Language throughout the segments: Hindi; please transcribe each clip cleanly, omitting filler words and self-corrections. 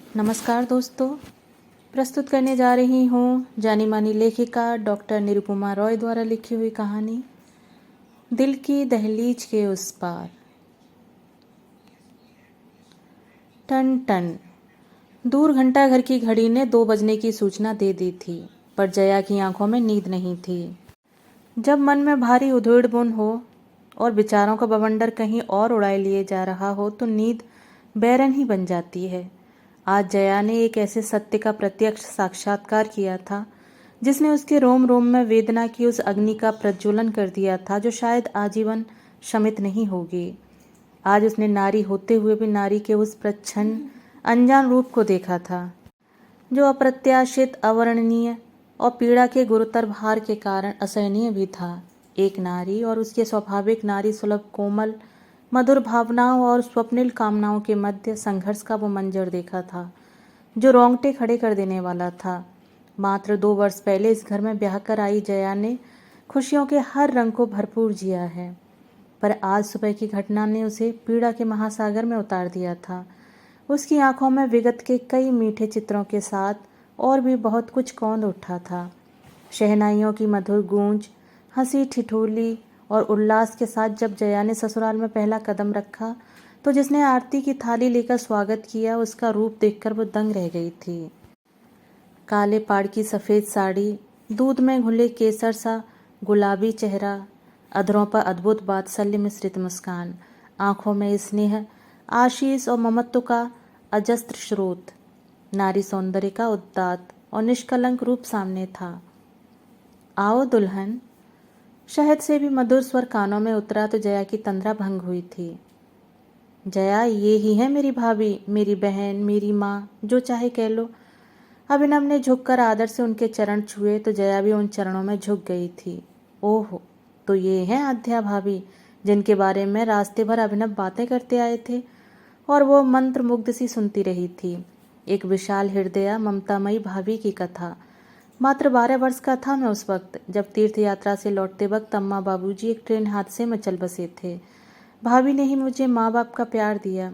नमस्कार दोस्तों। प्रस्तुत करने जा रही हूँ जानी मानी लेखिका डॉक्टर निरुपमा रॉय द्वारा लिखी हुई कहानी दिल की दहलीज के उस पार। टन टन दूर घंटा घर की घड़ी ने 2 बजने की सूचना दे दी थी, पर जया की आंखों में नींद नहीं थी। जब मन में भारी उधेड़-बुन हो और विचारों का बवंडर कहीं और उड़ाए लिए जा रहा हो तो नींद बेरहम ही बन जाती है। आज जया ने एक ऐसे सत्य का प्रत्यक्ष साक्षात्कार किया था जिसने उसके रोम रोम में वेदना की उस अग्नि का प्रज्वलन कर दिया था जो शायद आजीवन शमित नहीं होगी। आज उसने नारी होते हुए भी नारी के उस प्रच्छन्न अनजान रूप को देखा था जो अप्रत्याशित, अवर्णनीय और पीड़ा के गुरुतर भार के कारण असहनीय भी था। एक नारी और उसके स्वाभाविक नारी सुलभ कोमल मधुर भावनाओं और स्वप्निल कामनाओं के मध्य संघर्ष का वो मंजर देखा था जो रोंगटे खड़े कर देने वाला था। मात्र 2 वर्ष पहले इस घर में ब्याह कर आई जया ने खुशियों के हर रंग को भरपूर जिया है, पर आज सुबह की घटना ने उसे पीड़ा के महासागर में उतार दिया था। उसकी आंखों में विगत के कई मीठे चित्रों के साथ और भी बहुत कुछ कौंध उठा था। शहनाइयों की मधुर गूंज, हंसी ठिठोली और उल्लास के साथ जब जया ने ससुराल में पहला कदम रखा तो जिसने आरती की थाली लेकर स्वागत किया उसका रूप देखकर वो दंग रह गई थी। काले पाड़ की सफ़ेद साड़ी, दूध में घुले केसर सा गुलाबी चेहरा, अधरों पर अद्भुत वात्सल्य मिश्रित मुस्कान, आंखों में स्नेह, आशीष और ममत्व का अजस्त्र स्रोत, नारी सौंदर्य का उद्दात और निष्कलंक रूप सामने था। आओ दुल्हन, शहद से भी मधुर स्वर कानों में उतरा तो जया की तंद्रा भंग हुई थी। जया, ये ही है मेरी भाभी, मेरी बहन, मेरी माँ, जो चाहे कह लो। अभिनव ने झुककर आदर से उनके चरण छुए तो जया भी उन चरणों में झुक गई थी। ओह, तो ये हैं आध्या भाभी जिनके बारे में रास्ते भर अभिनव बातें करते आए थे और वो मंत्र मुग्ध सी सुनती रही थी। एक विशाल हृदया ममतामयी भाभी की कथा। मात्र 12 वर्ष का था मैं उस वक्त जब तीर्थ यात्रा से लौटते वक्त अम्मा बाबूजी एक ट्रेन हादसे में चल बसे थे। भाभी ने ही मुझे माँ बाप का प्यार दिया,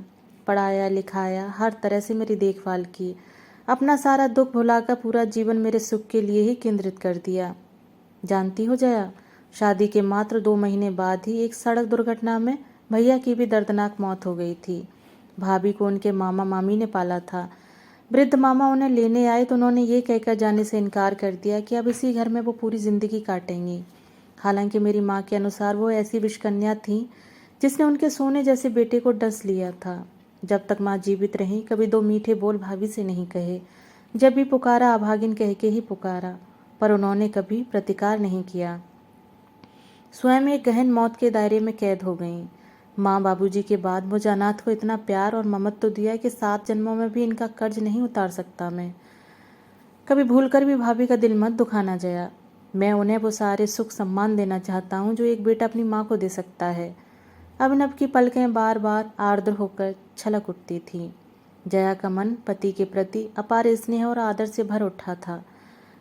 पढ़ाया लिखाया, हर तरह से मेरी देखभाल की, अपना सारा दुख भुलाकर पूरा जीवन मेरे सुख के लिए ही केंद्रित कर दिया। जानती हो जया, शादी के मात्र 2 महीने बाद ही एक सड़क दुर्घटना में भैया की भी दर्दनाक मौत हो गई थी। भाभी को उनके मामा मामी ने पाला था। वृद्ध मामा उन्हें लेने आए तो उन्होंने ये कहकर जाने से इनकार कर दिया कि अब इसी घर में वो पूरी जिंदगी काटेंगी। हालांकि मेरी माँ के अनुसार वो ऐसी विषकन्या थी जिसने उनके सोने जैसे बेटे को डस लिया था। जब तक माँ जीवित रही कभी 2 मीठे बोल भाभी से नहीं कहे। जब भी पुकारा अभागिन कह के ही पुकारा, पर उन्होंने कभी प्रतिकार नहीं किया। स्वयं एक गहन मौत के दायरे में कैद हो गईं। माँ बाबूजी के बाद मुझे अनाथ को इतना प्यार और ममत्व दिया कि 7 जन्मों में भी इनका कर्ज नहीं उतार सकता मैं। कभी भूलकर भी भाभी का दिल मत दुखाना जया। मैं उन्हें वो सारे सुख सम्मान देना चाहता हूँ जो एक बेटा अपनी माँ को दे सकता है। अभिनव की पलकें बार बार आर्द्र होकर छलक उठती थीं। जया का मन पति के प्रति अपार स्नेह और आदर से भर उठा था।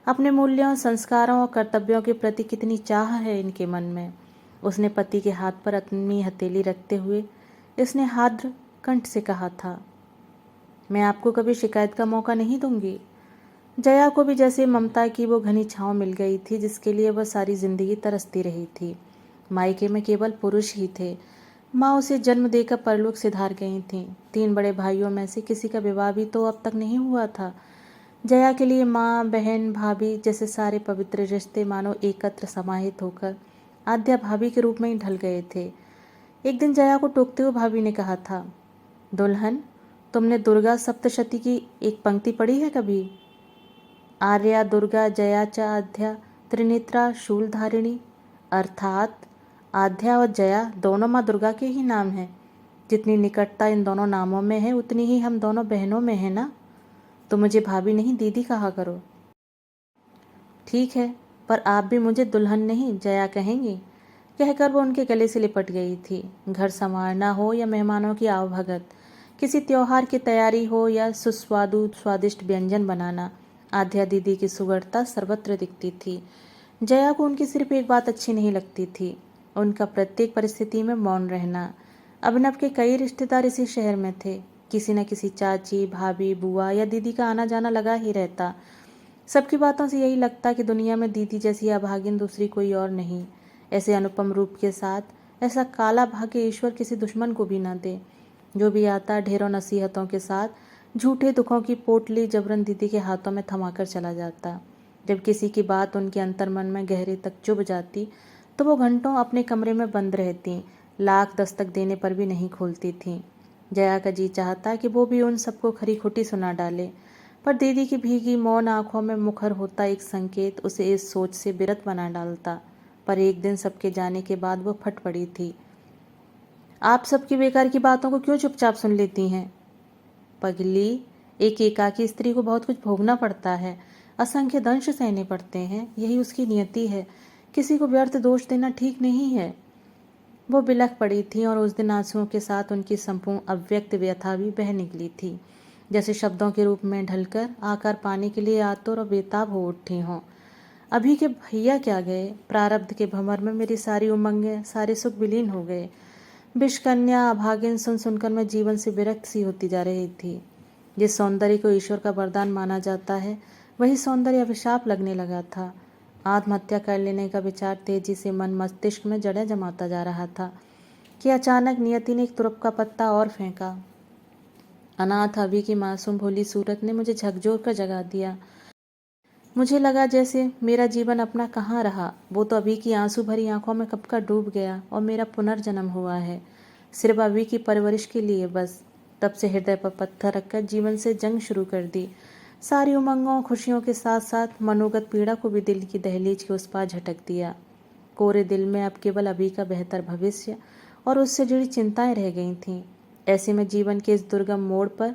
अपने मूल्यों, संस्कारों और कर्तव्यों के प्रति कितनी चाह है इनके मन में। उसने पति के हाथ पर अपनी हथेली रखते हुए इसने हार्द कंठ से कहा था, मैं आपको कभी शिकायत का मौका नहीं दूंगी। जया को भी जैसे ममता की वो घनी छांव मिल गई थी जिसके लिए वह सारी जिंदगी तरसती रही थी। मायके में केवल पुरुष ही थे। माँ उसे जन्म देकर परलोक सिधार गई थीं। 3 बड़े भाइयों में से किसी का विवाह भी तो अब तक नहीं हुआ था। जया के लिए माँ, बहन, भाभी जैसे सारे पवित्र रिश्ते मानो एकत्र समाहित होकर आद्या भाभी के रूप में ही ढल गए थे। एक दिन जया को टोकते हुए भाभी ने कहा था, दुल्हन, तुमने दुर्गा सप्तशती की एक पंक्ति पढ़ी है कभी? आर्या दुर्गा जया च आद्या त्रिनेत्रा शूलधारिणी। अर्थात आद्या और जया दोनों माँ दुर्गा के ही नाम हैं। जितनी निकटता इन दोनों नामों में है उतनी ही हम दोनों बहनों में है ना। तो मुझे भाभी नहीं दीदी कहा करो। ठीक है, पर आप भी मुझे दुल्हन नहीं जया कहेंगी। कहकर वो उनके गले से लिपट गई थी। घर संवारना हो या मेहमानों की आवभगत, किसी त्योहार की तैयारी हो या सुस्वादु स्वादिष्ट व्यंजन बनाना, आध्या दीदी की सुगढ़ता सर्वत्र दिखती थी। जया को उनकी सिर्फ एक बात अच्छी नहीं लगती थी, उनका प्रत्येक परिस्थिति में मौन रहना। अभिनव के कई रिश्तेदार इसी शहर में थे, किसी न किसी चाची, भाभी, बुआ या दीदी का आना जाना लगा ही रहता। सबकी बातों से यही लगता कि दुनिया में दीदी जैसी अभागिन दूसरी कोई और नहीं। ऐसे अनुपम रूप के साथ, ऐसा काला भाग्य ईश्वर किसी दुश्मन को भी ना दे। जो भी आता ढेरों नसीहतों के साथ झूठे दुखों की पोटली जबरन दीदी के हाथों में थमाकर चला जाता। जब किसी की बात उनके अंतर्मन में गहरे तक चुभ जाती तो वो घंटों अपने कमरे में बंद रहती, लाख दस्तक देने पर भी नहीं खोलती थी। जया का जी चाहता कि वो भी उन सबको खरी खोटी सुना डाले, पर दीदी की भीगी मौन आंखों में मुखर होता एक संकेत उसे इस सोच से विरत बना डालता। पर एक दिन सबके जाने के बाद वो फट पड़ी थी। आप सबकी बेकार की बातों को क्यों चुपचाप सुन लेती हैं? पगली, एक एकाकी स्त्री को बहुत कुछ भोगना पड़ता है, असंख्य दंश सहने पड़ते हैं, यही उसकी नियति है। किसी को व्यर्थ दोष देना ठीक नहीं है। वो बिलख पड़ी थी और उस दिन आंसुओं के साथ उनकी संपूर्ण अव्यक्त व्यथा भी बह निकली थी, जैसे शब्दों के रूप में ढलकर आकार पाने के लिए आतुर और बेताब हो उठी हों। अभी के भैया क्या गए, प्रारब्ध के भंवर में मेरी सारी उमंगें, सारे सुख विलीन हो गए। विषकन्या अभागिन सुन सुनकर मैं जीवन से विरक्त सी होती जा रही थी। जिस सौंदर्य को ईश्वर का वरदान माना जाता है, वही सौंदर्य अभिशाप लगने लगा था। आत्महत्या कर लेने का विचार तेजी से मन मस्तिष्क में जड़ें जमाता जा रहा था कि अचानक नियति ने एक तुरप का पत्ता और फेंका। अनाथ अभी की मासूम भोली सूरत ने मुझे झकझोर कर जगा दिया। मुझे लगा जैसे मेरा जीवन अपना कहाँ रहा, वो तो अभी की आंसू भरी आंखों में कब का डूब गया और मेरा पुनर्जन्म हुआ है, सिर्फ अभी की परवरिश के लिए बस। तब से हृदय पर पत्थर रखकर जीवन से जंग शुरू कर दी। सारी उमंगों खुशियों के साथ साथ मनोगत पीड़ा को भी दिल की दहलीज के उस पार झटक दिया। कोरे दिल में अब केवल अभी का बेहतर भविष्य और उससे जुड़ी चिंताएं रह गई थीं। ऐसे में जीवन के इस दुर्गम मोड़ पर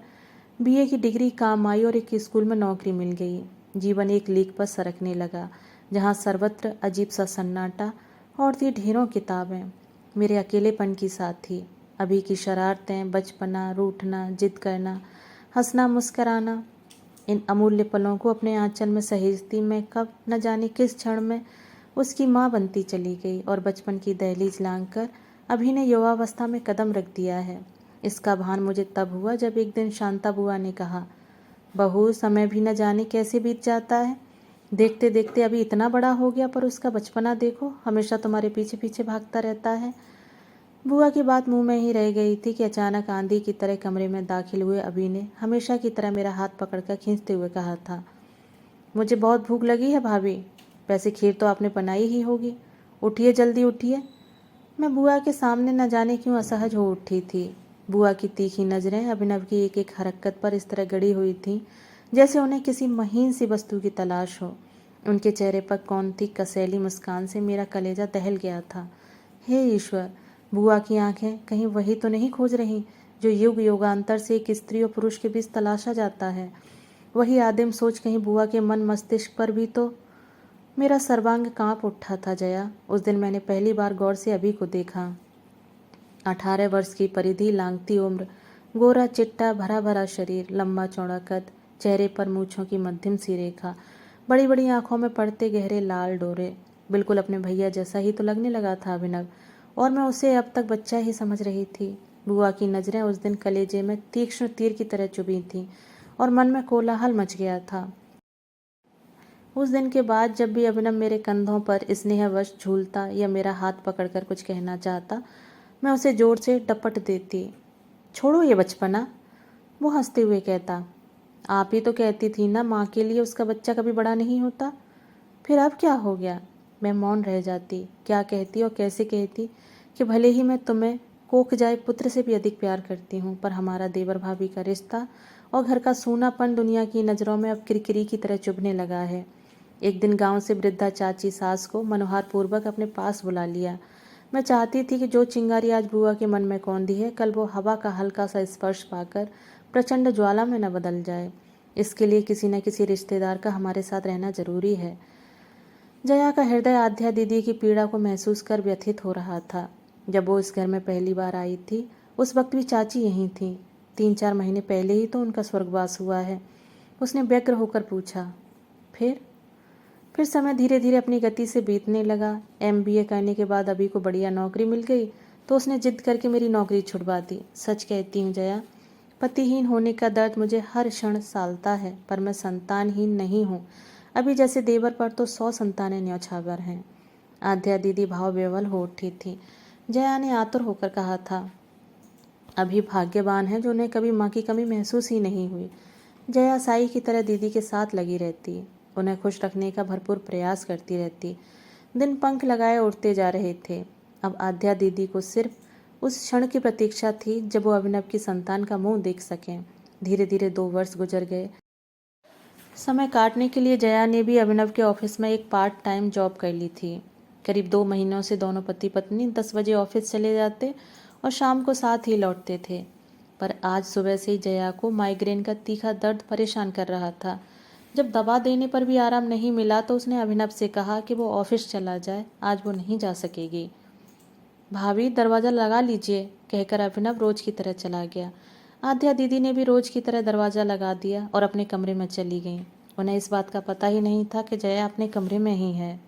बीए की डिग्री काम आई और एक स्कूल में नौकरी मिल गई। जीवन एक लीक पर सरकने लगा, जहाँ सर्वत्र अजीब सा सन्नाटा और थी ढेरों किताबें मेरे अकेलेपन की साथी। अभी की शरारतें, बचपना, रूठना, जिद करना, हंसना, मुस्कराना, इन अमूल्य पलों को अपने आंचल में सहेजती मैं कब न जाने किस क्षण में उसकी माँ बनती चली गई और बचपन की दहलीज लांघकर अभी ने युवावस्था में कदम रख दिया है। इसका भान मुझे तब हुआ जब एक दिन शांता बुआ ने कहा, बहू, समय भी न जाने कैसे बीत जाता है। देखते देखते अभी इतना बड़ा हो गया, पर उसका बचपना देखो, हमेशा तुम्हारे पीछे पीछे भागता रहता है। बुआ की बात मुंह में ही रह गई थी कि अचानक आंधी की तरह कमरे में दाखिल हुए अभी ने हमेशा की तरह मेरा हाथ पकड़कर खींचते हुए कहा था, मुझे बहुत भूख लगी है भाभी। वैसे खीर तो आपने बनाई ही होगी, उठिए, जल्दी उठिए। मैं बुआ के सामने न जाने क्यों असहज हो उठी थी। बुआ की तीखी नज़रें अभिनव की एक एक हरकत पर इस तरह गड़ी हुई थीं जैसे उन्हें किसी महीन सी वस्तु की तलाश हो। उनके चेहरे पर कौन थी कसैली मुस्कान से मेरा कलेजा दहल गया था। हे ईश्वर, बुआ की आंखें कहीं वही तो नहीं खोज रही जो युग युगांतर से एक स्त्री और पुरुष के बीच तलाशा जाता है। वही आदिम सोच कहीं बुआ के मन मस्तिष्क पर भी तो। मेरा सर्वांग कांप उठा था जया। उस दिन मैंने पहली बार गौर से अभी को देखा। 18 वर्ष की परिधि, लांघती उम्र, गोरा चिट्टा भरा भरा शरीर, लंबा चौड़ा कद, चेहरे पर मूछों की मध्यम सी रेखा, बड़ी बड़ी आंखों में पड़ते गहरे लाल डोरे। बिल्कुल अपने भैया जैसा ही तो लगने लगा था अभिनव, और मैं उसे अब तक बच्चा ही समझ रही थी। बुआ की नज़रें उस दिन कलेजे में तीक्ष्ण तीर की तरह चुभी थीं और मन में कोलाहल मच गया था। उस दिन के बाद जब भी अभिनव मेरे कंधों पर स्नेहवश झूलता या मेरा हाथ पकड़कर कुछ कहना चाहता, मैं उसे जोर से डपट देती। छोड़ो ये बचपना। वो हंसते हुए कहता, आप ही तो कहती थी ना, माँ के लिए उसका बच्चा कभी बड़ा नहीं होता। फिर अब क्या हो गया? मैं मौन रह जाती। क्या कहती और कैसे कहती कि भले ही मैं तुम्हें कोख जाए पुत्र से भी अधिक प्यार करती हूँ, पर हमारा देवर भाभी का रिश्ता और घर का सूनापन दुनिया की नज़रों में अब किरकिरी की तरह चुभने लगा है। एक दिन गांव से वृद्धा चाची सास को मनोहार पूर्वक अपने पास बुला लिया। मैं चाहती थी कि जो चिंगारी आज बुआ के मन में कौंधी है, कल वो हवा का हल्का सा स्पर्श पाकर प्रचंड ज्वाला में न बदल जाए। इसके लिए किसी न किसी रिश्तेदार का हमारे साथ रहना जरूरी है। जया का हृदय आध्या दीदी की पीड़ा को महसूस कर व्यथित हो रहा था। जब वो इस घर में पहली बार आई थी, उस वक्त भी चाची यहीं थी। 3-4 महीने पहले ही तो उनका स्वर्गवास हुआ है। उसने व्यग्र होकर पूछा, फिर समय धीरे धीरे अपनी गति से बीतने लगा। MBA करने के बाद अभी को बढ़िया नौकरी मिल गई तो उसने जिद करके मेरी नौकरी छुड़वा दी। सच कहती हूँ जया, पतिहीन होने का दर्द मुझे हर क्षण सालता है, पर मैं संतानहीन नहीं हूँ। अभी जैसे देवर पर तो 100 संतानें न्यौछावर हैं। आध्या दीदी भाव विह्वल हो उठी थी। जया ने आतुर होकर कहा था, अभी भाग्यवान है जो उन्हें कभी माँ की कमी महसूस ही नहीं हुई। जया साई की तरह दीदी के साथ लगी रहती, उन्हें खुश रखने का भरपूर प्रयास करती रहती। दिन पंख लगाए उड़ते जा रहे थे। अब आध्या दीदी को सिर्फ उस क्षण की प्रतीक्षा थी जब वो अभिनव की संतान का मुंह देख सकें। धीरे धीरे 2 वर्ष गुजर गए। समय काटने के लिए जया ने भी अभिनव के ऑफिस में एक पार्ट टाइम जॉब कर ली थी। करीब 2 महीनों से दोनों पति पत्नी 10 बजे ऑफिस चले जाते और शाम को साथ ही लौटते थे। पर आज सुबह से ही जया को माइग्रेन का तीखा दर्द परेशान कर रहा था। जब दवा देने पर भी आराम नहीं मिला तो उसने अभिनव से कहा कि वो ऑफिस चला जाए, आज वो नहीं जा सकेगी। भाभी दरवाज़ा लगा लीजिए, कहकर अभिनव रोज की तरह चला गया। आध्या दीदी ने भी रोज की तरह दरवाज़ा लगा दिया और अपने कमरे में चली गईं। उन्हें इस बात का पता ही नहीं था कि जया अपने कमरे में ही है।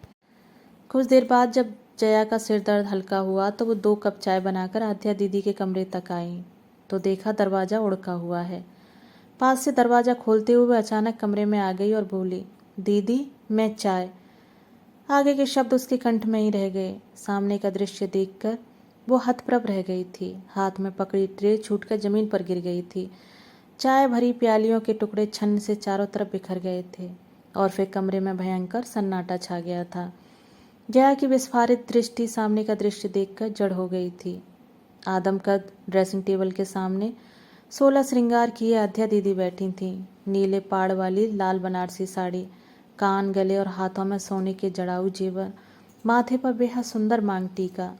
कुछ देर बाद जब जया का सिर दर्द हल्का हुआ तो वो 2 कप चाय बनाकर आध्या दीदी के कमरे तक आई तो देखा दरवाज़ा उड़का हुआ है। पास से दरवाज़ा खोलते हुए अचानक कमरे में आ गई और बोली, दीदी मैं चाय। आगे के शब्द उसके कंठ में ही रह गए। सामने का दृश्य देखकर वो हतप्रभ रह गई थी। हाथ में पकड़ी ट्रे छूटकर जमीन पर गिर गई थी। चाय भरी प्यालियों के टुकड़े छन्न से चारों तरफ बिखर गए थे और फिर कमरे में भयंकर सन्नाटा छा गया था। जया की विस्फारित दृष्टि सामने का दृश्य देखकर जड़ हो गई थी। आदमकद ड्रेसिंग टेबल के सामने 16 श्रृंगार किए आध्या दीदी बैठी थीं। नीले पाड़ वाली लाल बनारसी साड़ी, कान, गले और हाथों में सोने के जड़ाऊ जेवर, माथे पर बेहद सुंदर मांग टीका,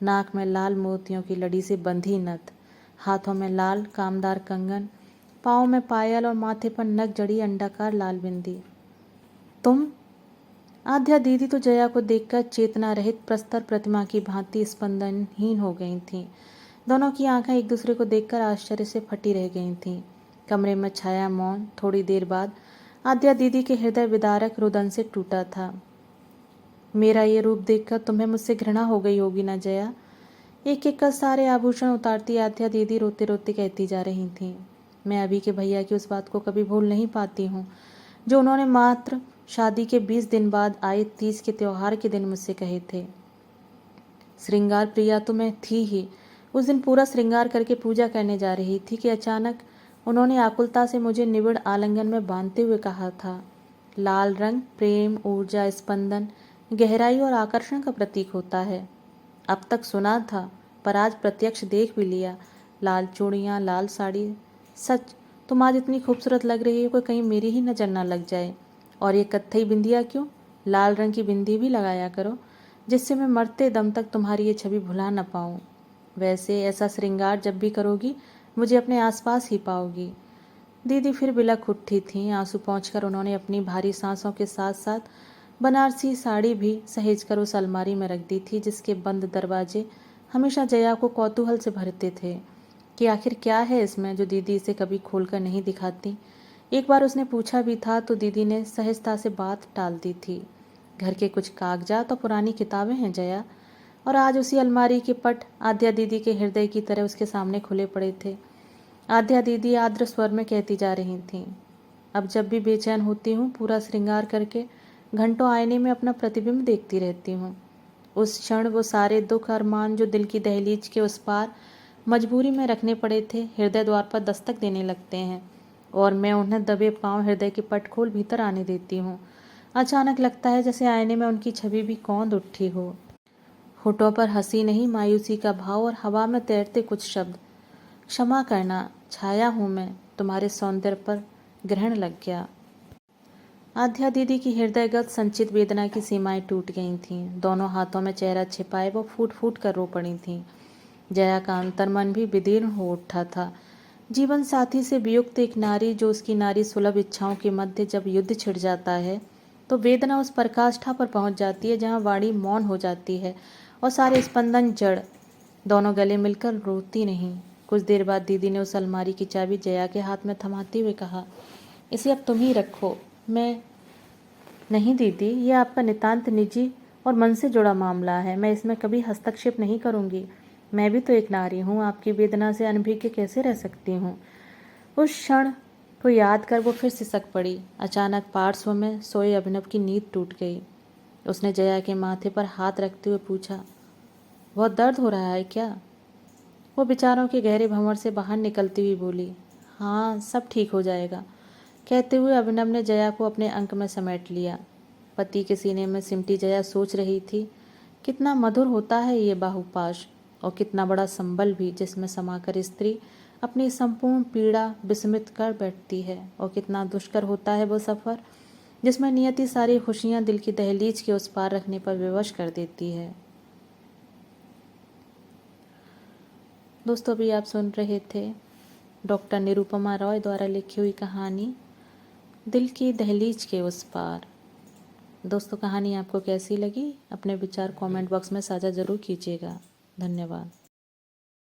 नाक में लाल मोतियों की लड़ी से बंधी नथ, हाथों में लाल कामदार कंगन, पाँव में पायल और माथे पर नग जड़ी अंडाकार लाल बिंदी। तुम? आध्या दीदी तो जया को देखकर चेतना रहित प्रस्तर प्रतिमा की भांति स्पंदनहीन हो गई थीं। दोनों की आंखें एक दूसरे को देखकर आश्चर्य से फटी रह गई थीं। कमरे में छाया मौन। थोड़ी देर बाद आध्या दीदी के हृदय विदारक रुदन से टूटा था। मेरा ये रूप देखकर तुम्हें मुझसे घृणा हो गई होगी ना जया? एक एक कर सारे आभूषण उतारती आध्या दीदी रोते रोते कहती जा रही थीं। मैं अभी के भैया की उस बात को कभी भूल नहीं पाती हूँ जो उन्होंने मात्र शादी के 20 दिन बाद आए 30 के त्योहार के दिन मुझसे कहे थे। श्रृंगार प्रिया तो मैं थी ही। उस दिन पूरा श्रृंगार करके पूजा करने जा रही थी कि अचानक उन्होंने आकुलता से मुझे निबिड़ आलिंगन में बांधते हुए कहा था, लाल रंग प्रेम, ऊर्जा, स्पंदन, गहराई और आकर्षण का प्रतीक होता है। अब तक सुना था पर आज प्रत्यक्ष देख भी लिया। लाल चूड़ियाँ, लाल साड़ी, सच तुम आज इतनी खूबसूरत लग रही हो कि कहीं मेरी ही नज़र ना लग जाए। और ये कत्थई बिंदिया क्यों? लाल रंग की बिंदी भी लगाया करो जिससे मैं मरते दम तक तुम्हारी ये छवि भुला न पाऊँ। वैसे ऐसा श्रृंगार जब भी करोगी मुझे अपने आसपास ही पाओगी। दीदी फिर बिलख उठी थीं। आंसू पोंछकर उन्होंने अपनी भारी सांसों के साथ साथ बनारसी साड़ी भी सहेज कर उस अलमारी में रख दी थी जिसके बंद दरवाजे हमेशा जया को कौतूहल से भरते थे कि आखिर क्या है इसमें जो दीदी इसे कभी खोलकर नहीं दिखाती। एक बार उसने पूछा भी था तो दीदी ने सहजता से बात टाल दी थी। घर के कुछ कागजात और पुरानी किताबें हैं जया। और आज उसी अलमारी के पट आध्या दीदी के हृदय की तरह उसके सामने खुले पड़े थे। आध्या दीदी आर्द्र स्वर में कहती जा रही थीं, अब जब भी बेचैन होती हूँ पूरा श्रृंगार करके घंटों आईने में अपना प्रतिबिंब देखती रहती हूँ। उस क्षण वो सारे दुख अरमान जो दिल की दहलीज के उस पार मजबूरी में रखने पड़े थे हृदय द्वार पर दस्तक देने लगते हैं और मैं उन्हें दबे पांव हृदय के पट खोल भीतर आने देती हूँ। अचानक लगता है जैसे आईने में उनकी छवि भी कौंध उठी हो। होठों पर हंसी नहीं, मायूसी का भाव और हवा में तैरते कुछ शब्द। क्षमा करना, छाया हूँ मैं, तुम्हारे सौंदर्य पर ग्रहण लग गया। आध्या दीदी की हृदयगत संचित वेदना की सीमाएं टूट गई थीं। दोनों हाथों में चेहरा छिपाए वो फूट फूट कर रो पड़ी थीं। जया का अंतर्मन भी विदीर्ण हो उठा था। जीवन साथी से वियुक्त एक नारी जो उसकी नारी सुलभ इच्छाओं के मध्य जब युद्ध छिड़ जाता है तो वेदना उस पराकाष्ठा पर पहुंच जाती है जहां वाणी मौन हो जाती है और सारे स्पंदन जड़। दोनों गले मिलकर रोती नहीं। कुछ देर बाद दीदी ने उस अलमारी की चाबी जया के हाथ में थमाते हुए कहा, इसे अब तुम ही रखो। मैं नहीं दीदी, यह आपका नितांत निजी और मन से जुड़ा मामला है, मैं इसमें कभी हस्तक्षेप नहीं करूंगी। मैं भी तो एक नारी हूँ, आपकी वेदना से अनभिज्ञ कैसे रह सकती हूँ। उस क्षण को याद कर वो फिर सिसक पड़ी। अचानक पार्श्व में सोए अभिनव की नींद टूट गई। उसने जया के माथे पर हाथ रखते हुए पूछा, बहुत दर्द हो रहा है क्या? वो विचारों के गहरे भंवर से बाहर निकलती हुई बोली, हाँ सब ठीक हो जाएगा। कहते हुए अभिनव ने जया को अपने अंक में समेट लिया। पति के सीने में सिमटी जया सोच रही थी, कितना मधुर होता है ये बाहुपाश, और कितना बड़ा संबल भी जिसमें समाकर स्त्री अपनी संपूर्ण पीड़ा विस्मृत कर बैठती है, और कितना दुष्कर होता है वो सफ़र जिसमें नियति सारी खुशियाँ दिल की दहलीज के उस पार रखने पर विवश कर देती है। दोस्तों, अभी आप सुन रहे थे डॉक्टर निरुपमा रॉय द्वारा लिखी हुई कहानी दिल की दहलीज के उस पार। दोस्तों, कहानी आपको कैसी लगी? अपने विचार कमेंट बॉक्स में साझा ज़रूर कीजिएगा। धन्यवाद।